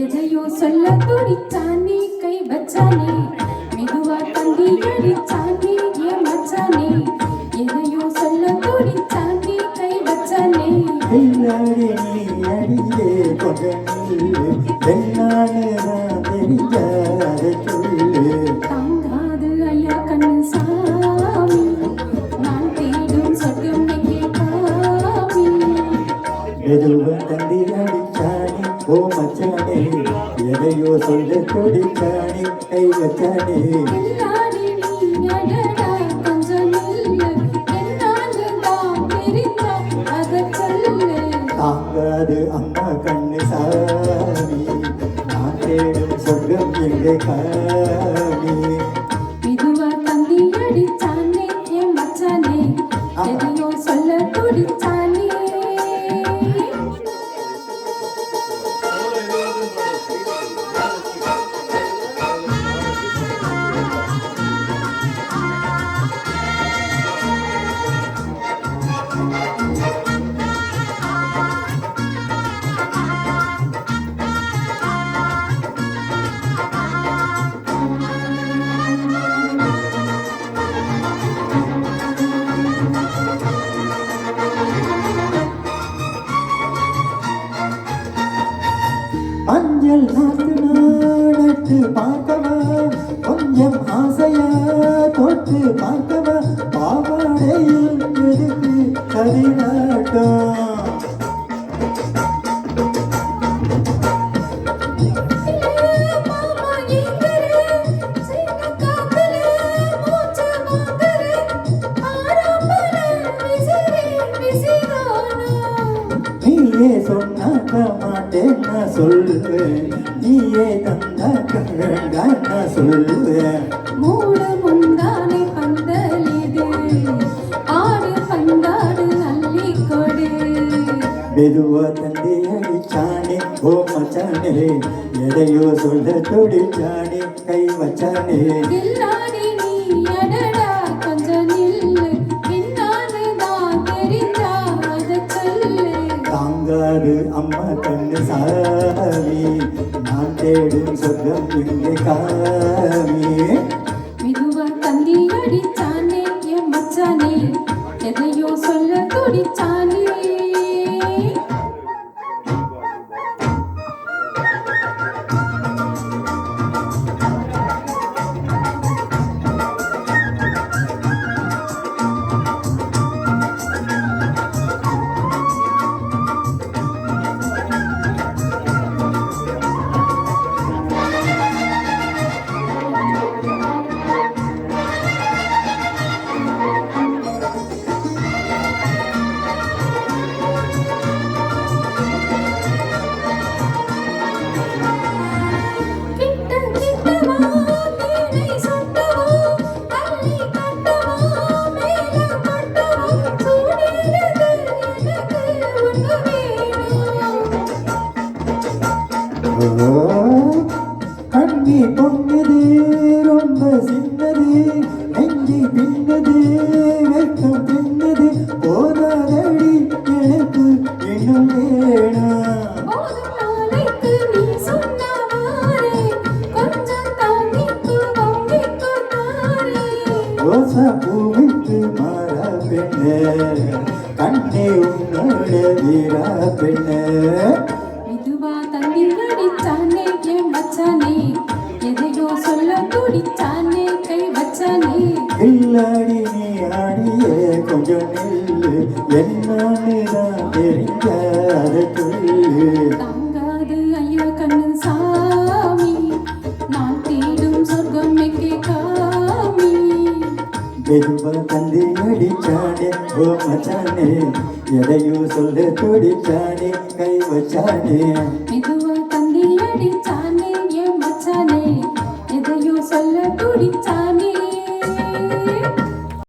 எதையோ சொல்ல துடிச்சானே கை வச்சானே மெதுவா தந்தி அடிச்சானே ஏன் மச்சானே எதையோ சொல்ல துடிச்சானே கை வச்சானே பின்னாடி நீ அடியே தாங்காது ஐயா கண்ணு சாமி நான் தேடும் சொர்க்கம் எங்கே காமி மெதுவா தந்தி அடிச்சானே ஓ மச்சானே எதையோ சொல்ல துடிச்சானே கை வச்சானே பின்னாடி நீ அடடா கொஞ்சம் நில்லு என்னான்னு தான் தெரிஞ்சா அதை சொல்லு தாங்காது அம்மா கண்ணு சாமி நான் தேடும் சொர்க்கம் எங்கே காமி மெதுவா தந்தி அடிச்சானே என் மச்சானே எதையோ சொல்ல துடிச்சானே மஞ்சள் நாட்டு நாடத்து பார்க்கவா கொஞ்சம் ஆசையா தொட்டு பார்க்கவா பாவாடையில் எதுக்கு கதிராட்டம் நீயே சொன்னாக்க மாட்டேன் நான் சொல்லுவேன் நீயே தந்தாக்க வேண்டாம் நான் சொல்லுவேன் மூட முந்தானை பந்தலிது ஆடு பந்தாடு அள்ளி கொடு மெதுவா தந்தி அடிச்சானே ஓ மச்சானே எதையோ சொல்ல துடிச்சானே கை வச்சானே கில்லாடி நீ அடடா கொஞ்சம் நில்லு என்னான்னு தான் தெரிஞ்சா அதை சொல்லு தாங்காது அம்மா கண்ணு சாமி நான் தேடும் சொர்க்கம் எங்கே காமி மெதுவா தந்தி அடிச்சானே என் மச்சானே எதையோ சொல்ல துடிச்சானே கண்ணி பொங்குது ரொம்ப சின்னது நெஞ்சி பின்னது வெக்கம் பின்னது போதாதடி எனக்கு இன்னும் வேணும் ரோசா பூவிட்டு மாறா பெண்ணே கண்ணே உன்னோட வீரா பெண்ணே மெதுவா தந்தி அடிச்சானே என் மச்சானே எதையோ சொல்ல துடிச்சானே கை வச்சானே கில்லாடி நீ ஆடியே கொஞ்சம் நில்லு என்னன்னு தான் தெரிஞ்சாத சொல்லு தாங்காது ஐயா கண்ணு சாமி நான் தேடும் சொர்க்கம் எங்கே காமி மெதுவா தந்தி அடிச்சானே ஓ மச்சானே எதையோ சொல்ல துடிச்சானே கை வச்சானே மெதுவா தந்தி துடிச்ச